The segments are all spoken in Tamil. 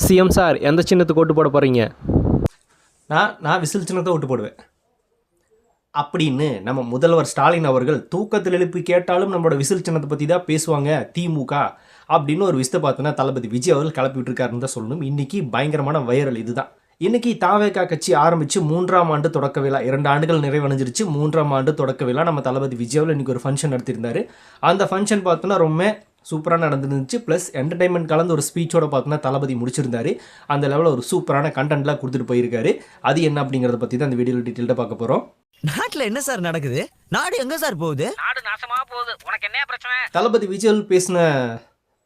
சிஎம் சார் எந்த சின்னத்துக்கு ஓட்டு போட போகிறீங்க? நான் விசில் சின்னத்தை ஓட்டு போடுவேன் அப்படின்னு நம்ம முதல்வர் ஸ்டாலின் அவர்கள் தூக்கத்தில் எழுப்பி கேட்டாலும் நம்மளோட விசில் சின்னத்தை பற்றி தான் பேசுவாங்க திமுக அப்படின்னு ஒரு விஷயத்தை பார்த்தோன்னா தளபதி விஜய் அவர்கள் கிளப்பி விட்டுருக்காருன்னு தான் சொல்லணும். இன்றைக்கி பயங்கரமான வைரல் இதுதான். இன்றைக்கி தாவேகா கட்சி ஆரம்பித்து 3ஆம் ஆண்டு தொடக்க விழா, 2 ஆண்டுகள் நிறைவடைஞ்சிருச்சு. 3ஆம் ஆண்டு தொடக்க விழா நம்ம தளபதி விஜய் அவர்கள் இன்றைக்கி ஒரு ஃபங்க்ஷன் நடத்தியிருந்தார். அந்த ஃபங்க்ஷன் பார்த்தோன்னா ரொம்ப சூப்பராக நடந்துருந்துச்சு. ப்ளஸ் என்டர்டைன்மெண்ட் கலந்து ஒரு ஸ்பீச்சோட பார்த்தோன்னா தளபதி முடிச்சிருந்தார். அந்த லெவலில் ஒரு சூப்பரான கண்டென்ட்லாம் கொடுத்துட்டு போயிருக்காரு. அது என்ன அப்படிங்கிறத பற்றி தான் அந்த வீடியோவில் டீட்டெயில்டாக பார்க்க போகிறோம். நாட்டுல என்ன சார் நடக்குது? நாடு எங்க சார் போகுது? நாடு நாசமா போகுது. உனக்கு என்ன பிரச்சனை? தளபதி விஜய் பேசின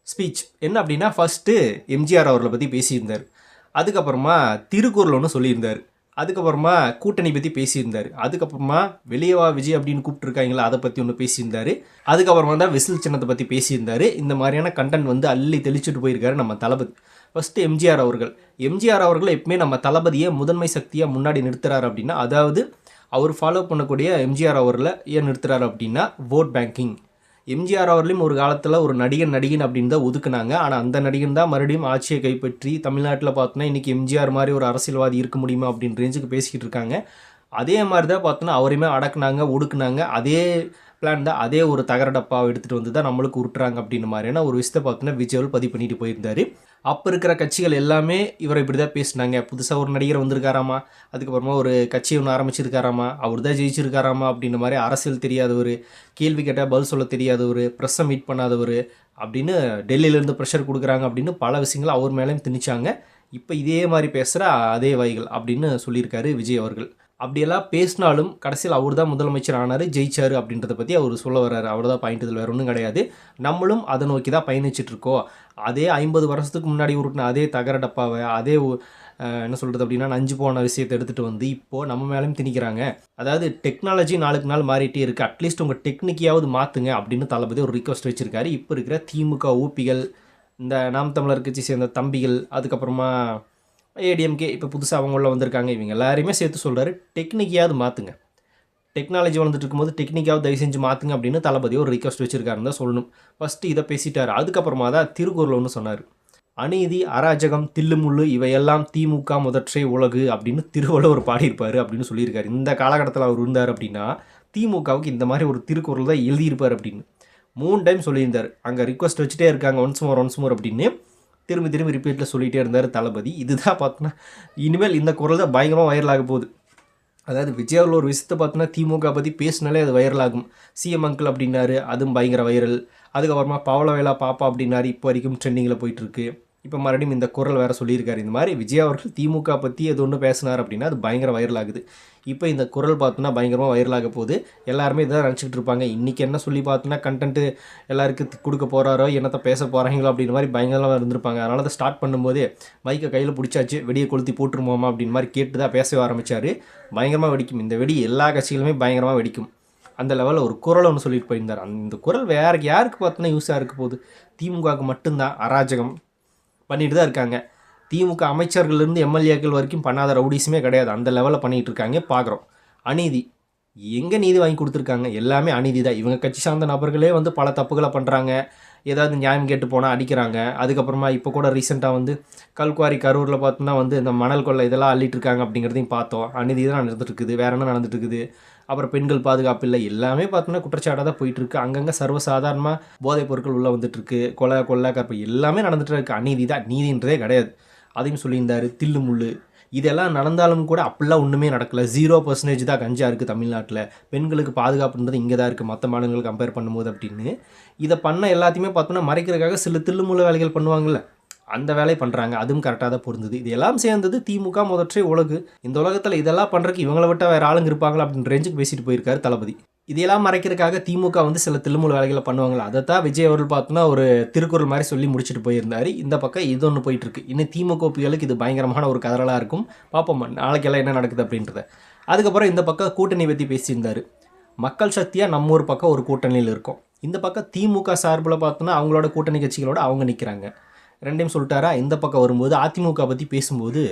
ஸ்பீச் என்ன அப்படின்னா, ஃபஸ்ட்டு எம்ஜிஆர் அவர்களை பற்றி பேசியிருந்தார். அதுக்கப்புறமா திருக்குறள் ஒன்று சொல்லியிருந்தார். அதுக்கப்புறமா கூட்டணி பற்றி பேசியிருந்தார். அதுக்கப்புறமா வெளியவா விஜய் அப்படின்னு கூப்பிட்டுருக்காங்களா அதை பற்றி ஒன்று பேசியிருந்தார். அதுக்கப்புறமா தான் விசில் சின்னத்தை பற்றி பேசியிருந்தார். இந்த மாதிரியான கண்டென்ட் வந்து அள்ளி தெளிச்சுட்டு போயிருக்காரு நம்ம தளபதி. ஃபஸ்ட்டு எம்ஜிஆர் அவர்கள் எப்பவுமே நம்ம தளபதியை முதன்மை சக்தியாக முன்னாடி நிறுத்துறாரு அப்படின்னா, அதாவது அவர் ஃபாலோ பண்ணக்கூடிய எம்ஜிஆர் அவரில் ஏன் நிறுத்துறாரு அப்படின்னா ஓட் பேங்கிங். எம்ஜிஆர் அவர்களையும் ஒரு காலத்தில் ஒரு நடிகன் அப்படின்னு தான் ஒதுக்குனாங்க. ஆனால் அந்த நடிகன் தான் மறுபடியும் ஆட்சியை கைப்பற்றி தமிழ்நாட்டில் பார்த்தோன்னா இன்றைக்கி எம்ஜிஆர் மாதிரி ஒரு அரசியல்வாதி இருக்க முடியுமா அப்படின்னு ரேஞ்சுக்கு பேசிக்கிட்டு இருக்காங்க. அதே மாதிரி தான் பார்த்தோன்னா அவரையுமே அடக்குனாங்க, ஒடுக்குனாங்க. அதே பிளான் தான், அதே ஒரு தகர டப்பாவை எடுத்துகிட்டு வந்து தான் நம்மளுக்கு உருட்டுறாங்க அப்படின்னு மாதிரியான ஒரு விஷயத்தை பார்த்தோன்னா விஜய் பதிவு பண்ணிட்டு போயிருந்தார். அப்போ இருக்கிற கட்சிகள் எல்லாமே இவரை இப்படி தான் பேசினாங்க. புதுசாக ஒரு நடிகர் வந்திருக்காராமா, அதுக்கப்புறமா ஒரு கட்சியை ஒன்று ஆரம்பிச்சிருக்காராமா, அவர் தான் ஜெயிச்சிருக்காராமா அப்படின்ற மாதிரி அரசியல் தெரியாதவர், கேள்வி கேட்டால் பதில் சொல்ல தெரியாதவர், ப்ரெஸ்ஸை மீட் பண்ணாதவர் அப்படின்னு டெல்லியிலேருந்து ப்ரெஷர் கொடுக்குறாங்க அப்படின்னு பல விஷயங்கள் அவர் மேலேயும் திணிச்சாங்க. இப்போ இதே மாதிரி பேசுகிற அதே வாய்கள் அப்படின்னு சொல்லியிருக்காரு விஜய் அவர்கள். அப்படியெல்லாம் பேசினாலும் கடைசியில் அவர் தான் முதலமைச்சர் ஆனார், ஜெயிச்சார் அப்படின்றத பற்றி அவர் சொல்ல வர்றாரு. அவர் தான் பாயிண்ட், இதில் வேறு ஒன்றும் கிடையாது. நம்மளும் அதை நோக்கி தான் பயணிச்சிட்ருக்கோம். அதே 50 வருஷத்துக்கு முன்னாடி உருட்டின அதே தகர டப்பாவை, அதே என்ன சொல்கிறது அப்படின்னா நஞ்சு போன விஷயத்தை எடுத்துகிட்டு வந்து இப்போது நம்ம மேலேயும் திணிக்கிறாங்க. அதாவது டெக்னாலஜி நாளுக்கு நாள் மாறிட்டே இருக்குது, அட்லீஸ்ட் உங்கள் டெக்னிக்கையாவது மாற்றுங்க அப்படின்னு தளபதி ஒரு ரிக்வஸ்ட் வச்சுருக்காரு. இப்போ இருக்கிற திமுக ஊப்பிகள், இந்த நாம் தமிழர் கட்சி சேர்ந்த தம்பிகள், அதுக்கப்புறமா ஏடிஎம்கே இப்போ புதுசாக அவங்கள வந்திருக்காங்க, இவங்க எல்லாரையுமே சேர்த்து சொல்கிறாரு, டெக்னிக்கையாவது மாற்றுங்க, டெக்னாலஜி வளர்ந்துட்டு இருக்கும்போது டெக்னிக்காவது தயவு செஞ்சு மாற்றுங்க அப்படின்னு தளபதி ஒரு ரிக்வஸ்ட் வச்சுருக்காருன்னு தான் சொல்லணும். ஃபஸ்ட்டு இதை பேசிட்டார். அதுக்கப்புறமா தான் திருக்குறள் ஒன்று சொன்னார். அநீதி, அராஜகம், தில்லுமுள்ளு இவையெல்லாம் திமுக முதற்றை உலகு அப்படின்னு திருவள்ளுவர் பாடியிருப்பார் அப்படின்னு சொல்லியிருக்காரு. இந்த காலகட்டத்தில் அவர் இருந்தார் அப்படின்னா திமுகவுக்கு இந்த மாதிரி ஒரு திருக்குறள் தான் எழுதியிருப்பார் அப்படின்னு 3 டைம் சொல்லியிருந்தார். அங்கே ரிக்வஸ்ட் வச்சுட்டே இருக்காங்க, ஒன்ஸ் மோர் அப்படின்னு திரும்பி ரிப்பீட்டில் சொல்லிகிட்டே இருந்தார் தளபதி. இதுதான் பார்த்தோன்னா இனிமேல் இந்த குரல் தான் பயங்கரமாக வைரலாக போகுது. அதாவது விஜய் அவர்கள் ஒரு விஷயத்தை பார்த்தோன்னா திமுக பற்றி பேசினாலே அது வைரலாகும். சிஎம் அங்கிள் அப்படின்னாரு, அதுவும் பயங்கர வைரல். அதுக்கப்புறமா பவளவேலா பாப்பா அப்படின்னாரு, இப்போ வரைக்கும் ட்ரெண்டிங்கில் போயிட்டுருக்கு. இப்போ மறுபடியும் இந்த குரல் வேறு சொல்லியிருக்காரு. இந்த மாதிரி விஜய் அவர்கள் திமுக பற்றி எது ஒன்று பேசினார் அப்படின்னா அது பயங்கர வைரல் ஆகுது. இப்போ இந்த குரல் பார்த்தோன்னா பயங்கரமாக வைரலாக போகுது. எல்லாருமே இதான் நினச்சிக்கிட்டு இருப்பாங்க, இன்றைக்கி என்ன சொல்லி பார்த்தோன்னா கண்டென்ட்டு எல்லாருக்கும் கொடுக்க போகிறாரோ, என்னத்தை பேச போகிறாங்களோ அப்படின்ற மாதிரி பயங்கரமாக இருந்திருப்பாங்க. அதனால தான் ஸ்டார்ட் பண்ணும்போதே மைக்கை கையில் பிடிச்சாச்சு, வெடியை கொளுத்தி போட்டுருமோமா அப்படின்னு மாதிரி கேட்டு தான் பேச ஆரம்பித்தார். பயங்கரமாக வெடிக்கும் இந்த வெடி, எல்லா கட்சிகளுமே பயங்கரமாக வெடிக்கும். அந்த லெவலில் ஒரு குரல் ஒன்று சொல்லிட்டு போயிருந்தார். அந்த குரல் வேறு யாருக்கு பார்த்தோன்னா யூஸாக இருக்க போகுது? திமுகவுக்கு மட்டும்தான் அராஜகம் பண்ணிட்டு தான் இருக்காங்க. திமுக அமைச்சர்கள்லேருந்து எம்எல்ஏக்கள் வரைக்கும் பண்ணாத ரவுடிஸுமே கிடையாது, அந்த லெவலில் பண்ணிகிட்டு இருக்காங்க. பார்க்குறோம் அநீதி, எங்கே நீதி வாங்கி கொடுத்துருக்காங்க? எல்லாமே அநீதி தான். இவங்க கட்சி சார்ந்த நபர்களே வந்து பல தப்புகளை பண்ணுறாங்க, ஏதாவது நியாயம் கேட்டு போனால் அடிக்கிறாங்க. அதுக்கப்புறமா இப்போ கூட ரீசெண்டாக வந்து கல்குவாரி கரூரில் பார்த்தோன்னா வந்து இந்த மணல் கொள்ளை இதெல்லாம் அள்ளிட்டு இருக்காங்க அப்படிங்கிறதையும் பார்த்தோம். அநீதி தான் நடந்துட்டு இருக்குது, வேறு என்ன நடந்துட்டு இருக்குது? அப்புறம் பெண்கள் பாதுகாப்பு இல்லை, எல்லாமே பார்த்தோன்னா குற்றச்சாட்டாக தான் போயிட்டுருக்கு. அங்கங்கே சர்வசாதாரணமாக போதைப் பொருட்கள் உள்ளே வந்துட்டுருக்கு, கொலை கற்பு எல்லாமே நடந்துகிட்டு இருக்குது. அநீதி தான், நீதின்றதே கிடையாது. அதையும் சொல்லியிருந்தார். தில்லுமுள்ளு இதெல்லாம் நடந்தாலும் கூட அப்படிலாம் ஒன்றுமே நடக்கலை. 0% தான் கஞ்சா இருக்குது தமிழ்நாட்டில். பெண்களுக்கு பாதுகாப்புன்றது இங்கே தான் இருக்குது மற்ற மாநிலங்களுக்கு கம்பேர் பண்ணும்போது அப்படின்னு. இதை பண்ண எல்லாத்தையுமே பார்த்தோன்னா மறைக்கிறதுக்காக சில தில்லுமுள்ளு வேலைகள் பண்ணுவாங்கள்ல, அந்த வேலையை பண்ணுறாங்க. அதுவும் கரெக்டாக தான் பொருந்தது. இது எல்லாம் சேர்ந்தது திமுக முதற்றை உலகு. இந்த உலகத்தில் இதெல்லாம் பண்ணுறதுக்கு இவங்களை விட்டால் வேறு ஆளுங்க இருப்பாங்களா அப்படின்னு ரேஞ்சுக்கு பேசிட்டு போயிருக்காரு தளபதி. இதையெல்லாம் மறைக்கிறதுக்காக திமுக வந்து சில தில்லுமுள்ளு வேலைகளை பண்ணுவாங்களா, அதை தான் விஜய் அவர்கள் பார்த்தோன்னா ஒரு திருக்குறள் மாதிரி சொல்லி முடிச்சுட்டு போயிருந்தார். இந்த பக்கம் இது ஒன்று போயிட்டுருக்கு. இன்னும் திமுக ஒப்பிகளுக்கு இது பயங்கரமான ஒரு கதறலாக இருக்கும். பார்ப்போம் நாளைக்கெல்லாம் என்ன நடக்குது அப்படின்றத. அதுக்கப்புறம் இந்த பக்கம் கூட்டணி பற்றி பேசியிருந்தார். மக்கள் சக்தியாக நம்ம ஒரு பக்கம் ஒரு கூட்டணியில் இருக்கும், இந்த பக்கம் திமுக சார்பில் பார்த்தோன்னா அவங்களோட கூட்டணி கட்சிகளோட அவங்க நிற்கிறாங்க. ரெண்டையும் சொல்லிட்டாரா. இந்த பக்கம் வரும்போது அதிமுக பற்றி பேசும்போது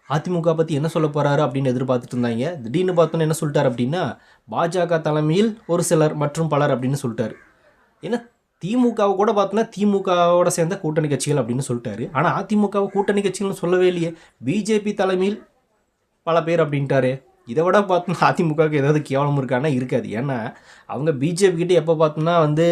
அதிமுக பற்றி என்ன சொல்ல போகிறாரு அப்படின்னு எதிர்பார்த்துட்டு இருந்தாங்க. திடீர்னு பார்த்தோன்னா என்ன சொல்லிட்டார் அப்படின்னா, பாஜக தலைமையில் ஒரு சிலர் மற்றும் பலர் அப்படின்னு சொல்லிட்டார். ஏன்னா திமுகவை கூட பார்த்தோன்னா திமுகவோட சேர்ந்த கூட்டணி கட்சிகள் அப்படின்னு சொல்லிட்டாரு. ஆனால் அதிமுகவை கூட்டணி கட்சிகள்னு சொல்லவே இல்லையே. பிஜேபி தலைமையில் பல பேர் அப்படின்ட்டாரு. இதை விட பார்த்தோன்னா அதிமுகவுக்கு ஏதாவது கேவலம் இருக்கான்னா இருக்காது. ஏன்னா அவங்க பிஜேபி கிட்டே எப்போ பார்த்தோன்னா வந்து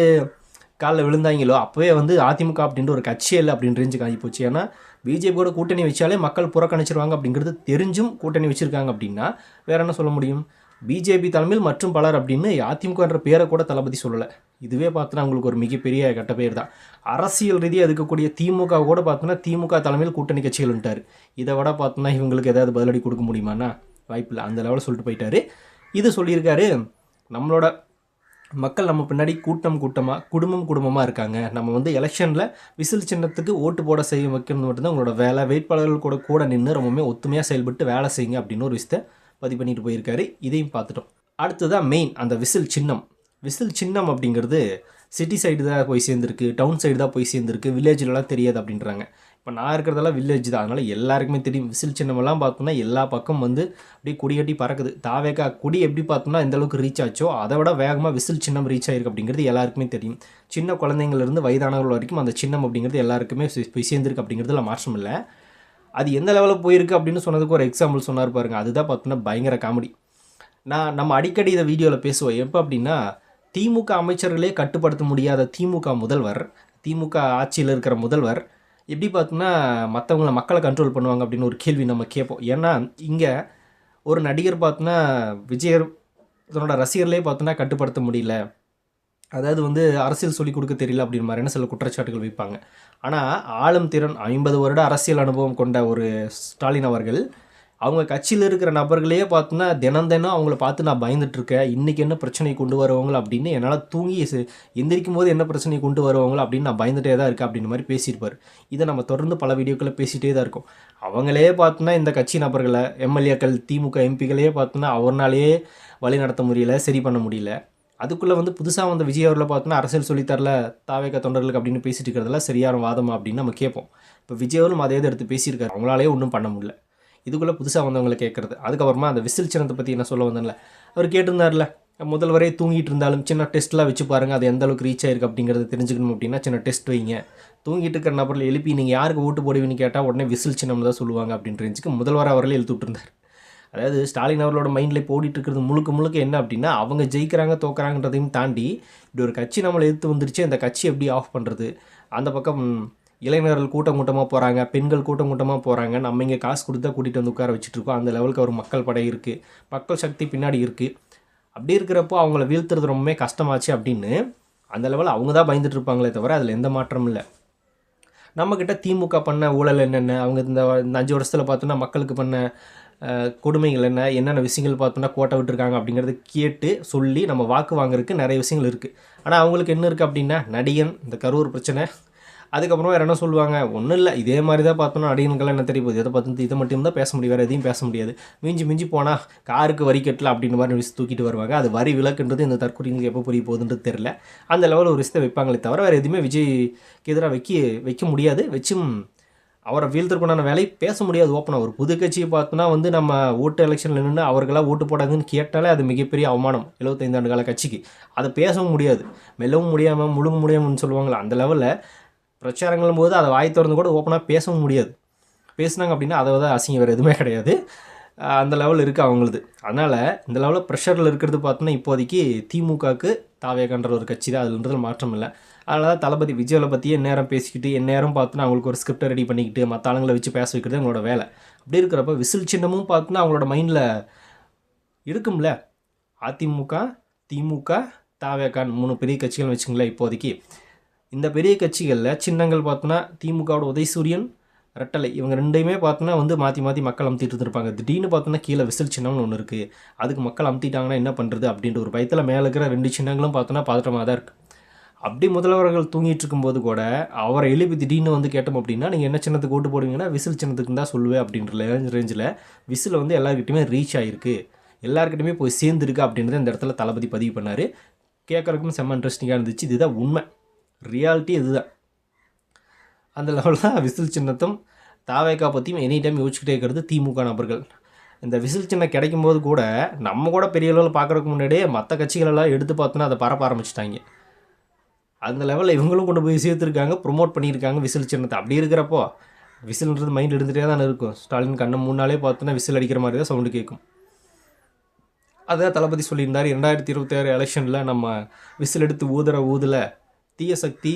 காலில் விழுந்தாங்களோ அப்போவே வந்து அதிமுக அப்படின்ற ஒரு கட்சியே இல்லை அப்படின்னு ரேஞ்சுக்கு ஆகி போச்சு. ஏன்னா பிஜேபியோட கூட்டணி வச்சாலே மக்கள் புறக்கணிச்சிருவாங்க அப்படிங்கிறது தெரிஞ்சும் கூட்டணி வச்சுருக்காங்க அப்படின்னா வேறு என்ன சொல்ல முடியும். பிஜேபி தலைமையில் மற்றும் பலர் அப்படின்னு அதிமுகன்ற பேரை கூட தளபதி சொல்லலை. இதுவே பார்த்தோன்னா அவங்களுக்கு ஒரு மிகப்பெரிய கெட்ட பேர் தான். அரசியல் ரீதியாக இருக்கக்கூடிய திமுக கூட பார்த்தோன்னா திமுக தலைமையில் கூட்டணி கட்சிகள்ன்ட்டார். இதை விட பார்த்தோன்னா இவங்களுக்கு ஏதாவது பதிலடி கொடுக்க முடியுமான்னா வாய்ப்பில்லை. அந்த லெவலில் சொல்லிட்டு போயிட்டாரு. இது சொல்லியிருக்காரு, நம்மளோட மக்கள் நம்ம பின்னாடி கூட்டமாக குடும்பமாக இருக்காங்க. நம்ம வந்து எலெக்ஷனில் விசில் சின்னத்துக்கு ஓட்டு போட செய்ய வைக்கிறது மட்டும்தான் உங்களோட வேலை. வேட்பாளர்கள் கூட நின்று ரொம்பவுமே ஒத்துமையாக செயல்பட்டு வேலை செய்யுங்க அப்படின்னு ஒரு விஷயத்தை பதிவு பண்ணிட்டு போயிருக்காரு. இதையும் பார்த்துட்டோம். அடுத்ததான் மெயின் அந்த விசில் சின்னம் அப்படிங்கிறது சிட்டி சைடு தான் போய் சேர்ந்துருக்கு, டவுன் சைடு தான் போய் சேர்ந்துருக்கு, வில்லேஜ்லலாம் தெரியாது அப்படின்றாங்க. இப்போ நான் இருக்கிறதெல்லாம் வில்லேஜ் தான், அதனால் எல்லாருக்குமே தெரியும். விசில் சின்னமெல்லாம் பார்த்தோம்னா எல்லா பக்கம் வந்து அப்படியே கொடி கட்டி பறக்குது. தாவேக்கா கொடி எப்படி பார்த்தோம்னா இந்த அளவுக்கு ரீச் ஆச்சோ அதை விட வேகமாக விசில் சின்னம் ரீச் ஆயிருக்கு அப்படிங்கிறது எல்லாருக்குமே தெரியும். சின்ன குழந்தைங்கள்லேருந்து வயதானவர்கள் வரைக்கும் அந்த சின்னம் அப்படிங்கிறது எல்லாருக்குமே போய் சேர்ந்துருக்கு அப்படிங்கிறதுல மாற்றம் இல்லை. அது எந்த லெவலில் போயிருக்கு அப்படின்னு சொன்னதுக்கு ஒரு எக்ஸாம்பிள் சொன்னார் பாருங்க. அதுதான் பார்த்தோன்னா பயங்கர காமெடி. நம்ம அடிக்கடி இதை வீடியோவில் பேசுவோம். எப்போ அப்படின்னா திமுக அமைச்சர்களே கட்டுப்படுத்த முடியாத திமுக ஆட்சியில் இருக்கிற முதல்வர் எப்படி பார்த்தோன்னா மக்களை கண்ட்ரோல் பண்ணுவாங்க அப்படின்னு ஒரு கேள்வி நம்ம கேட்போம். ஏன்னா இங்கே ஒரு நடிகர் பார்த்தோன்னா விஜய் தன்னோட ரசிகர்களே பார்த்தோன்னா கட்டுப்படுத்த முடியல, அதாவது வந்து அரசியல் சொல்லிக் கொடுக்க தெரியல அப்படின்னு மாதிரியான சில குற்றச்சாட்டுகள் வைப்பாங்க. ஆனால் ஆளும் திறன் 50 வருட அரசியல் அனுபவம் கொண்ட ஒரு ஸ்டாலின் அவர்கள் அவங்க கட்சியில் இருக்கிற நபர்களையே பார்த்தோன்னா தினம் அவங்கள பார்த்து நான் பயந்துட்டுருக்கேன், இன்றைக்கி என்ன பிரச்சனை கொண்டு வருவாங்களோ அப்படின்னு, என்னால் தூங்கி எந்திரிக்கும் போது என்ன பிரச்சனை கொண்டு வருவாங்களோ அப்படின்னு நான் பயந்துகிட்டே தான் இருக்கேன் அப்படின்னு மாதிரி பேசியிருப்பார். இதை நம்ம தொடர்ந்து பல வீடியோக்களை பேசிகிட்டே தான் இருக்கோம். அவங்களே பார்த்தோன்னா இந்த கட்சி நபர்களை எம்எல்ஏக்கள் திமுக எம்பிக்களையே பார்த்தோன்னா அவர்னாலேயே வழி நடத்த முடியல, சரி பண்ண முடியல. அதுக்குள்ளே வந்து புதுசாக வந்த விஜய் அவர்களை பார்த்தோன்னா அரசியல் சொல்லித்தரல தாவேக தொண்டர்களுக்கு அப்படின்னு பேசிட்டு இருக்கிறதெல்லாம் சரியான வாதமா அப்படின்னு நம்ம கேட்போம். இப்போ விஜய் அவர்களும் அதே எடுத்து பேசியிருக்காரு, அவங்களாலே ஒன்றும் பண்ண முடியல. இதுக்குள்ளே புதுசாக வந்தவங்களை கேட்குறது. அதுக்கப்புறமா அந்த விசில் சின்னத்தை பற்றி என்ன சொல்ல வந்தேன்ல, அவர் கேட்டிருந்தார்ல, முதல்வரே தூங்கிட்டு இருந்தாலும் சின்ன டெஸ்ட்லாம் வச்சு பாருங்கள், அது எந்த அளவுக்கு ரீச் ஆயிருக்கு அப்படிங்கிறது தெரிஞ்சுக்கணும் அப்படின்னா சின்ன டெஸ்ட் வைங்க. தூங்கிட்டு இருக்கிற நபரில் எழுப்பி நீங்கள் யாருக்கு ஓட்டு போடுவீன்னு கேட்டால் உடனே விசில் சின்னம் தான் சொல்லுவாங்க அப்படின்ற ரேஞ்சுக்கு முதல்வர் அவர்களே எழுத்து விட்டுருந்தார். அதாவது ஸ்டாலின் அவர்களோட மைண்டில் இப்போ ஓடிட்டு இருக்கிறது முழுக்க என்ன அப்படின்னா அவங்க ஜெயிக்கிறாங்க தோக்குறாங்கன்றதையும் தாண்டி இப்படி ஒரு கட்சி நம்மளை எதிர்த்து வந்துருச்சு, அந்த கட்சி எப்படி ஆஃப் பண்ணுறது. அந்த பக்கம் இளைஞர்கள் கூட்டமாக போகிறாங்க, பெண்கள் கூட்டமாக போகிறாங்க, நம்ம இங்கே காசு கொடுத்தா கூட்டிகிட்டு வந்து உட்கார வச்சுட்ருக்கோம். அந்த லெவலுக்கு ஒரு மக்கள் படை இருக்குது, மக்கள் சக்தி பின்னாடி இருக்குது. அப்படி இருக்கிறப்போ அவங்கள வீழ்த்துறது ரொம்பவே கஷ்டமாச்சு அப்படின்னு அந்த லெவலில் அவங்க தான் பயந்துட்டு இருப்பாங்களே தவிர அதில் எந்த மாற்றமும் இல்லை. நம்மக்கிட்ட திமுக பண்ண ஊழல் என்னென்ன, அவங்க இந்த 5 வருஷத்தில் பார்த்தோன்னா மக்களுக்கு பண்ண கொடுமைகள் என்னென்ன விஷயங்கள் பார்த்தோன்னா கோட்டை விட்டுருக்காங்க அப்படிங்கிறத கேட்டு சொல்லி நம்ம வாக்கு வாங்குறதுக்கு நிறைய விஷயங்கள் இருக்குது. ஆனால் அவங்களுக்கு என்ன இருக்குது அப்படின்னா நடிகன், இந்த கரூர் பிரச்சனை, அதுக்கப்புறம் வேறு என்ன சொல்லுவாங்க, ஒன்றும் இல்லை இதே மாதிரி தான் பார்த்தோன்னா நடிகனுக்கெல்லாம் என்ன தெரிய போகுது, எதை பார்த்து இதை மட்டும் தான் பேச முடியும், வேறு எதையும் பேச முடியாது. மிஞ்சி போனால் காருக்கு வரி கட்டல அப்படின்ற மாதிரி விஷயம் தூக்கிட்டு வருவாங்க. அது விலக்குன்றது இந்த தற்கொலைங்களுக்கு எப்போ புரிய போகுதுன்றது தெரில. அந்த லெவலில் ஒரு விஷயத்தை வைப்பாங்களே தவிர வேறு எதுவுமே விஜய்க்கு எதிராக வைக்க முடியாது. வச்சும் அவரை வீழ்த்திற்குண்டான வேலையை பேச முடியாது ஓப்பனாக. ஒரு புது கட்சியை பார்த்தோன்னா வந்து நம்ம ஓட்டு எலெக்ஷனில் நின்று அவர்களாக ஓட்டு போடாதுன்னு கேட்டாலே அது மிகப்பெரிய அவமானம் 75 ஆண்டு கால கட்சிக்கு. அதை பேசவும் முடியாது, மெல்லவும் முடியாமல் முழுங்க முடியாமல்னு சொல்லுவாங்களா, அந்த லெவலில் பிரச்சாரங்களும் போது அதை வாய் திறந்து கூட ஓப்பனாக பேசவும் முடியாது. பேசுனாங்க அப்படின்னா அதை தான் அசிங்கம், வேறு எதுவுமே கிடையாது. அந்த லெவல் இருக்குது அவங்களுது. அதனால் இந்த லெவலில் ப்ரெஷரில் இருக்கிறது பார்த்தோன்னா இப்போதைக்கு திமுகவுக்கு தாவேகன்ற ஒரு கட்சி தான், அதுன்றதில் மாற்றம் இல்லை. அதனால் தான் தளபதி விஜயை பற்றியே எந்நேரம் பேசிக்கிட்டு எந்நேரம் பார்த்தோன்னா அவங்களுக்கு ஒரு ஸ்கிரிப்டை ரெடி பண்ணிக்கிட்டு மற்ற ஆளுங்களை வச்சு பேச வைக்கிறது அவங்களோட வேலை. அப்படி இருக்கிறப்ப விசில் சின்னமும் பார்த்தோன்னா அவங்களோட மைண்டில் இருக்கும்ல. அதிமுக, திமுக, தாவேகான் 3 பெரிய கட்சிகள் வச்சுங்களேன். இப்போதைக்கு இந்த பெரிய கட்சிகளில் சின்னங்கள் பார்த்தோன்னா திமுகவோட உதயசூரியன், ரெட்டலை, இவங்க ரெண்டையுமே பார்த்தோன்னா வந்து மாற்றி மக்கள் அமுத்திட்டு இருந்திருப்பாங்க. திடீர்னு பார்த்தோன்னா கீழே விசில் சின்னம்னு ஒன்று இருக்குது, அதுக்கு மக்கள் அமுத்திட்டாங்கன்னா என்ன பண்ணுறது அப்படின்ற ஒரு பயத்தில் மேலே இருக்கிற 2 சின்னங்களும் பார்த்தோன்னா பதற்றமாக தான் இருக்குது. அப்படி முதல்வர்கள் தூங்கிட்டு இருக்கும்போது கூட அவரை எழுப்பி திடீர்னு வந்து கேட்டோம் அப்படின்னா நீங்கள் என்ன சின்னத்துக்கு ஓட்டு போடுவீங்கன்னா விசில் சின்னத்துக்கு தான் சொல்லுவேன் அப்படின்ற ரேஞ்சில் விசில் வந்து எல்லாருக்கிட்டையுமே ரீச் ஆகிருக்கு, எல்லாருக்கிட்டையுமே போய் சேர்ந்துருக்கு அப்படின்றத இந்த இடத்துல தளபதி பதிவு பண்ணார். கேட்குறதுக்கும் செம்ம இன்ட்ரெஸ்டிங்காக இருந்துச்சு. இதுதான் உண்மை, ரியாலிட்டி இதுதான். அந்த லெவலில் தான் விசில் சின்னத்தும் தாவேக்கா பற்றியும் எனி டைம் யோசிச்சுக்கிட்டே இருக்கிறது திமுக நபர்கள். இந்த விசில் சின்னம் கிடைக்கும் போது கூட நம்ம கூட பெரிய அளவில் பார்க்குறதுக்கு முன்னாடியே மற்ற கட்சிகளெல்லாம் எடுத்து பார்த்தோன்னா அதை பரப்ப ஆரம்பிச்சிட்டாங்க. அந்த லெவலில் இவங்களும் கொண்டு போய் சேர்த்துருக்காங்க, ப்ரொமோட் பண்ணியிருக்காங்க விசில் சின்னத்தை. அப்படி இருக்கிறப்போ விசில்ன்றது மைண்ட் எடுத்துகிட்டே தானே இருக்கும். ஸ்டாலின் கண்ணை முன்னாலே பார்த்தோன்னா விசில் அடிக்கிற மாதிரி தான் சவுண்டு கேட்கும். அதான் தளபதி சொல்லியிருந்தார், 2026 எலெக்ஷனில் நம்ம விசில் எடுத்து ஊதில் தீய சக்தி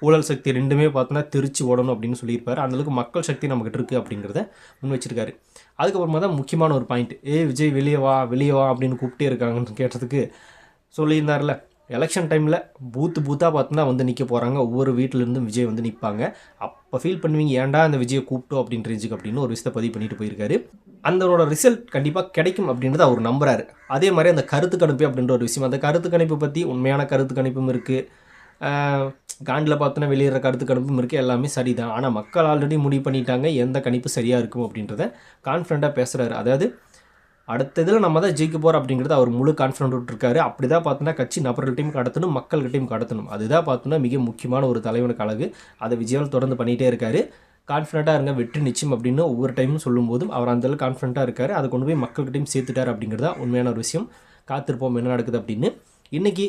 ஊழல் சக்தி ரெண்டுமே பார்த்தோன்னா திருச்சி ஓடணும் அப்படின்னு சொல்லியிருப்பார். அந்தளவுக்கு மக்கள் சக்தி நம்மகிட்ட இருக்குது அப்படிங்கிறத முன் வச்சிருக்காரு. அதுக்கப்புறமா தான் முக்கியமான ஒரு பாயிண்ட், விஜய் வெளியே வா அப்படின்னு கூப்பிட்டே இருக்காங்கன்னு கேட்டதுக்கு சொல்லியிருந்தார்ல, எலெக்ஷன் டைமில் பூத்தாக பார்த்தோன்னா வந்து நிற்க போகிறாங்க, ஒவ்வொரு வீட்டிலேருந்தும் விஜய் வந்து நிற்பாங்க. அப்போ ஃபீல் பண்ணுவீங்க ஏன்டா அந்த விஜயை கூப்பிட்டோம் அப்படின்னு ரேஞ்சுக்கு அப்படின்னு ஒரு விஷயத்தை பதிவு பண்ணிட்டு போயிருக்காரு. அந்தனோட ரிசல்ட் கண்டிப்பாக கிடைக்கும் அப்படின்றத அவர் நம்புறாரு. அதே மாதிரி அந்த கருத்து கணிப்பு அப்படின்ற ஒரு விஷயம், அந்த கருத்து கணிப்பு பற்றி உண்மையான கருத்து கணிப்பும் இருக்குது, காண்டில் பார்த்தோன்னா வெளியிடுற கருத்து கணிப்பும் இருக்குது, எல்லாமே சரிதான். ஆனால் மக்கள் ஆல்ரெடி முடிவு பண்ணிட்டாங்க எந்த கணிப்பு சரியாக இருக்கும் அப்படின்றத கான்ஃபிடண்ட்டாக பேசுகிறாரு. அதாவது அடுத்த இதில் நம்ம தான் ஜெயிக்க போகிறோம் அப்படிங்கிறது அவர் முழு கான்ஃபிடென்ட் விட்டுருக்காரு. அப்படி தான் பார்த்தோன்னா கட்சி நபர்கள்ட்டையும் கடத்தணும், மக்கள்கிட்டையும் கடத்தணும். அதுதான் பார்த்தோன்னா மிக முக்கியமான ஒரு தலைவனுக்கு அழகு. அதை விஜயால் தொடர்ந்து பண்ணிகிட்டே இருக்காரு. கான்ஃபிடண்ட்டாக இருங்க, வெற்றி நிச்சயம் அப்படின்னு ஒவ்வொரு டைமும் சொல்லும்போதும் அவர் அந்தளவுக்கு கான்ஃபிடண்ட்டாக இருக்கார். அதை கொண்டு போய் மக்கள்கிட்டையும் சேர்த்துட்டார் அப்படிங்கிறதா உண்மையான ஒரு விஷயம். காத்திருப்போம் என்ன நடக்குது அப்படின்னு. இன்றைக்கி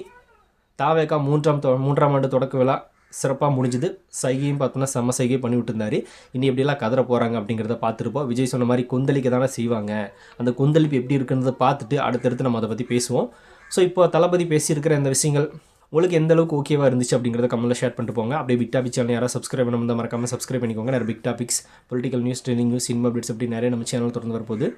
தாவேகா மூன்றாம் ஆண்டு தொடக்க விழா சிறப்பாக முடிஞ்சுது. சைகையும் பார்த்தோன்னா செம்ம சைகை பண்ணி விட்டுருந்தார். இனி எப்படியெல்லாம் கதற போகிறாங்க அப்படிங்கிறத பார்த்துருப்போம். விஜய் சொன்ன மாதிரி கொந்தளிக்க தானே செய்வாங்க. அந்த கொந்தளிப்பு எப்படி இருக்குன்றதை பார்த்துட்டு அடுத்தடுத்து நம்ம அதை பற்றி பேசுவோம். ஸோ இப்போ தளபதி பேசியிருக்கிற இந்த விஷயங்கள் உங்களுக்கு எந்த அளவுக்கு ஓகேவாக இருந்துச்சு அப்படிங்கிறத கமெண்ட்டில் ஷேர் பண்ணிட்டு போங்க. அப்படியே பிக் டாபிக் சேனல் யாராவது சப்ஸ்கிரைப் பண்ண மறக்காமல் சப்ஸ்கிரைப் பண்ணிக்கோங்க. நிறைய big topics, political news, trending news, cinema updates அப்படி நிறைய நம்ம சேனல் தொடர்ந்து வரப்போகுது.